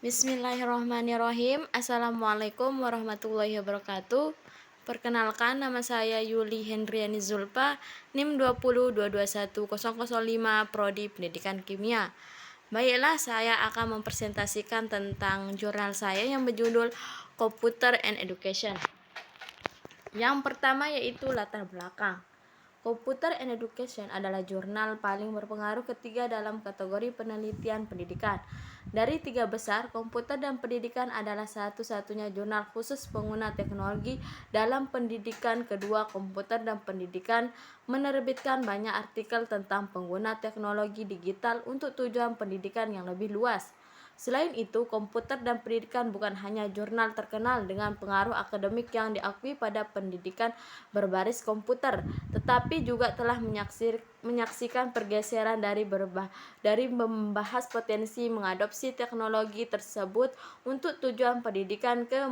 Bismillahirrahmanirrahim. Assalamualaikum warahmatullahi wabarakatuh. Perkenalkan, nama saya Yuli Hendriani Zulpa, NIM 20221005, Prodi Pendidikan Kimia. Baiklah, saya akan mempresentasikan tentang jurnal saya yang berjudul Computer and Education. Yang pertama yaitu latar belakang. Computer and Education adalah jurnal paling berpengaruh ketiga dalam kategori penelitian pendidikan. Dari tiga besar, komputer dan pendidikan adalah satu-satunya jurnal khusus pengguna teknologi dalam pendidikan. Kedua, komputer dan pendidikan menerbitkan banyak artikel tentang pengguna teknologi digital untuk tujuan pendidikan yang lebih luas. Selain itu, komputer dan pendidikan bukan hanya jurnal terkenal dengan pengaruh akademik yang diakui pada pendidikan berbasis komputer, tetapi juga telah menyaksikan pergeseran dari membahas potensi mengadopsi teknologi tersebut untuk tujuan pendidikan ke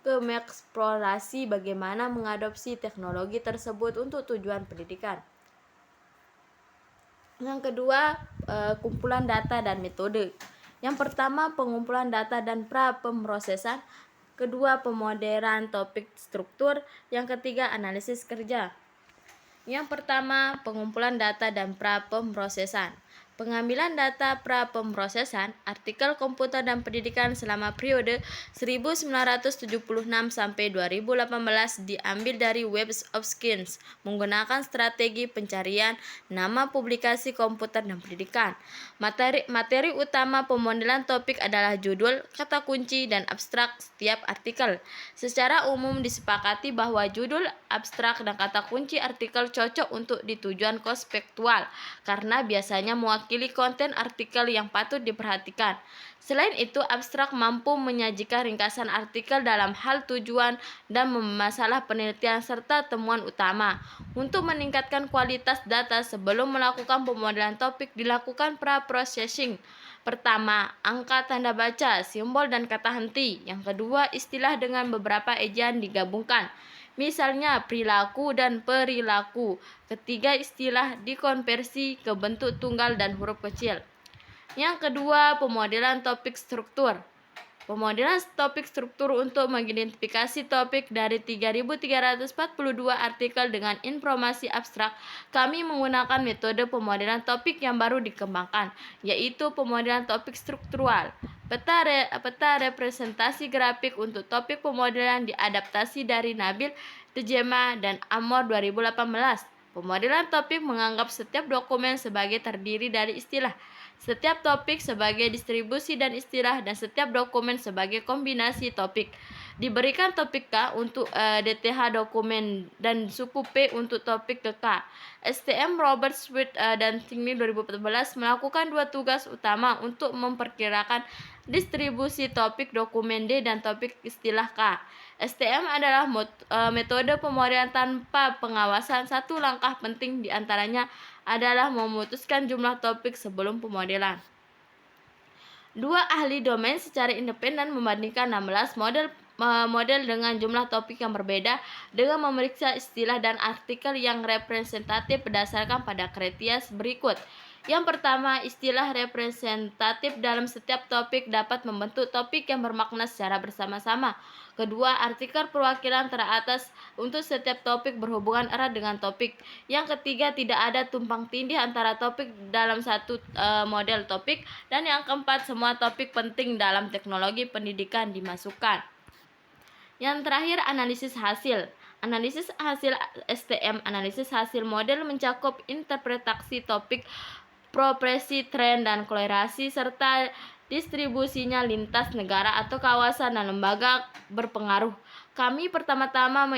mengeksplorasi bagaimana mengadopsi teknologi tersebut untuk tujuan pendidikan. Yang kedua, kumpulan data dan metode. Yang pertama, pengumpulan data dan pra-pemrosesan. Kedua, pemodelan topik struktur. Yang ketiga, analisis kerja. Yang pertama, pengumpulan data dan pra-pemrosesan. Pengambilan data pra-pemrosesan artikel komputer dan pendidikan selama periode 1976 sampai 2018 diambil dari Web of Science menggunakan strategi pencarian nama publikasi komputer dan pendidikan. Materi utama pemodelan topik adalah judul, kata kunci, dan abstrak setiap artikel. Secara umum disepakati bahwa judul, abstrak, dan kata kunci artikel cocok untuk tujuan konspektual karena biasanya mewakili konten artikel yang patut diperhatikan. Selain itu, abstrak mampu menyajikan ringkasan artikel dalam hal tujuan dan masalah penelitian serta temuan utama. Untuk meningkatkan kualitas data sebelum melakukan pemodelan topik dilakukan pra-processing. Pertama, angka tanda baca, simbol, dan kata henti. Yang kedua, istilah dengan beberapa ejaan digabungkan. Misalnya perilaku dan perilaku. Ketiga, istilah dikonversi ke bentuk tunggal dan huruf kecil. Yang kedua, pemodelan topik struktur. Pemodelan topik struktur untuk mengidentifikasi topik dari 3.342 artikel dengan informasi abstrak, kami menggunakan metode pemodelan topik yang baru dikembangkan, yaitu pemodelan topik struktural. Peta representasi grafik untuk topik pemodelan diadaptasi dari Nabil Tejema dan Amor 2018. Pemodelan topik menganggap setiap dokumen sebagai terdiri dari istilah, setiap topik sebagai distribusi dan istilah, dan setiap dokumen sebagai kombinasi topik. Diberikan topik K untuk DTH dokumen dan suku P untuk topik ke K. STM Robert Sweet dan Tingmi 2014 melakukan dua tugas utama untuk memperkirakan distribusi topik dokumen D dan topik istilah K. STM adalah metode pemodelan tanpa pengawasan. Satu langkah penting diantaranya adalah memutuskan jumlah topik sebelum pemodelan. Dua ahli domain secara independen membandingkan 16 model dengan jumlah topik yang berbeda dengan memeriksa istilah dan artikel yang representatif berdasarkan pada kriteria berikut. Yang pertama, istilah representatif dalam setiap topik dapat membentuk topik yang bermakna secara bersama-sama. Kedua, artikel perwakilan teratas untuk setiap topik berhubungan erat dengan topik. Yang ketiga, tidak ada tumpang tindih antara topik dalam satu model topik. Dan yang keempat, semua topik penting dalam teknologi pendidikan dimasukkan. Yang terakhir, analisis hasil. Analisis hasil STM, analisis hasil model mencakup interpretasi topik, propresi, tren, dan korelasi, serta distribusinya lintas negara atau kawasan dan lembaga berpengaruh. Kami pertama-tama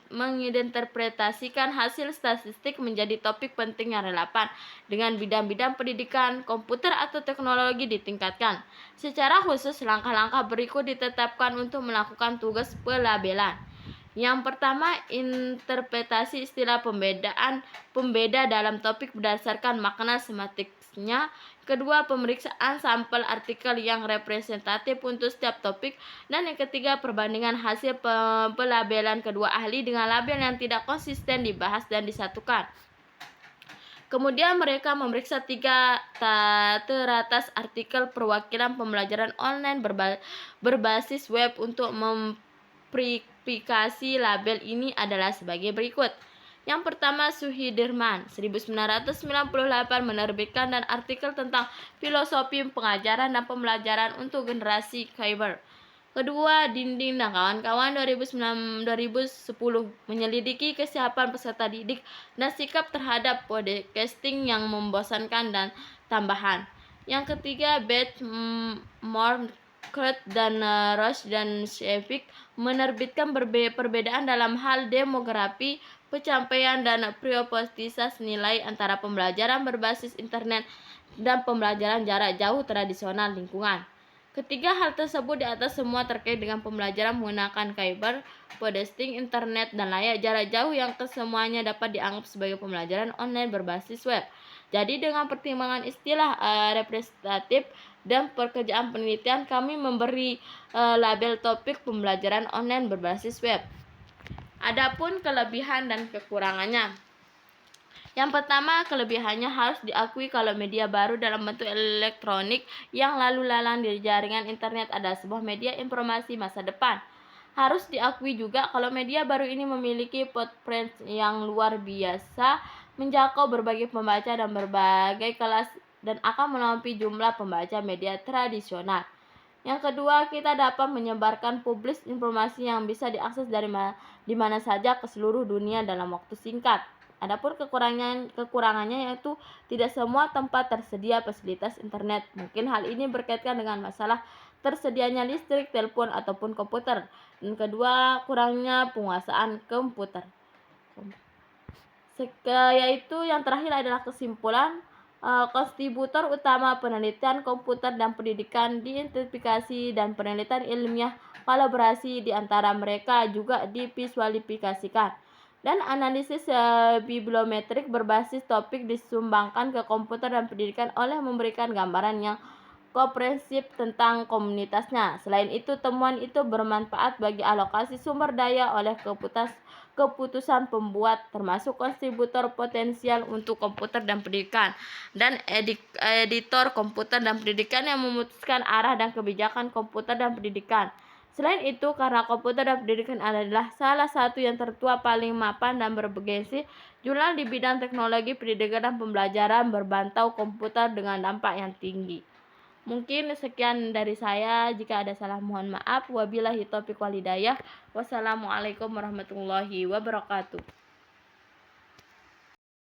menginterpretasikan hasil statistik menjadi topik penting yang relevan dengan bidang-bidang pendidikan, komputer atau teknologi ditingkatkan. Secara khusus, langkah-langkah berikut ditetapkan untuk melakukan tugas pelabelan. Yang pertama, interpretasi istilah pembeda dalam topik berdasarkan makna semiotiknya. Kedua, pemeriksaan sampel artikel yang representatif untuk setiap topik. Dan yang ketiga, perbandingan hasil pelabelan kedua ahli dengan label yang tidak konsisten dibahas dan disatukan. Kemudian mereka memeriksa 3 teratas artikel perwakilan pembelajaran online berbasis web untuk memverifikasi label ini adalah sebagai berikut. Yang pertama, Suhidirman 1998 menerbitkan dan artikel tentang filosofi pengajaran dan pembelajaran untuk generasi cyber. Kedua, Dinding dan kawan-kawan 2010 menyelidiki kesiapan peserta didik dan sikap terhadap podcasting yang membosankan dan tambahan. Yang ketiga, Beth Marquardt dan Roche dan Shevik menerbitkan perbedaan dalam hal demografi, pencapaian dan prioritas nilai antara pembelajaran berbasis internet dan pembelajaran jarak jauh tradisional lingkungan. Ketiga hal tersebut di atas semua terkait dengan pembelajaran menggunakan cyber, podcasting, internet, dan layar jarak jauh yang kesemuanya dapat dianggap sebagai pembelajaran online berbasis web. Jadi dengan pertimbangan istilah representatif dan pekerjaan penelitian, kami memberi label topik pembelajaran online berbasis web. Adapun kelebihan dan kekurangannya. Yang pertama, kelebihannya harus diakui kalau media baru dalam bentuk elektronik yang lalu lalang di jaringan internet adalah sebuah media informasi masa depan. Harus diakui juga kalau media baru ini memiliki footprint yang luar biasa, menjangkau berbagai pembaca dan berbagai kelas dan akan melampaui jumlah pembaca media tradisional. Yang kedua, kita dapat menyebarkan publis informasi yang bisa diakses di mana saja ke seluruh dunia dalam waktu singkat. Adapun kekurangannya yaitu tidak semua tempat tersedia fasilitas internet. Mungkin hal ini berkaitan dengan masalah tersedianya listrik, telepon, ataupun komputer. Dan kedua, kurangnya penguasaan komputer. Yaitu yang terakhir adalah kesimpulan. Kontributor utama penelitian komputer dan pendidikan, diidentifikasi dan penelitian ilmiah kolaborasi di antara mereka juga divisualisasikan. Dan analisis bibliometrik berbasis topik disumbangkan ke komputer dan pendidikan oleh memberikan gambaran yang komprehensif tentang komunitasnya. Selain itu, temuan itu bermanfaat bagi alokasi sumber daya oleh keputusan pembuat, termasuk kontributor potensial untuk komputer dan pendidikan, dan editor komputer dan pendidikan yang memutuskan arah dan kebijakan komputer dan pendidikan. Selain itu, karena komputer dan pendidikan adalah salah satu yang tertua, paling mapan, dan bergengsi, jurnal di bidang teknologi pendidikan dan pembelajaran berbantau komputer dengan dampak yang tinggi. Mungkin sekian dari saya. Jika ada salah mohon maaf. Wabillahi taufiq wal hidayah. Wassalamualaikum warahmatullahi wabarakatuh.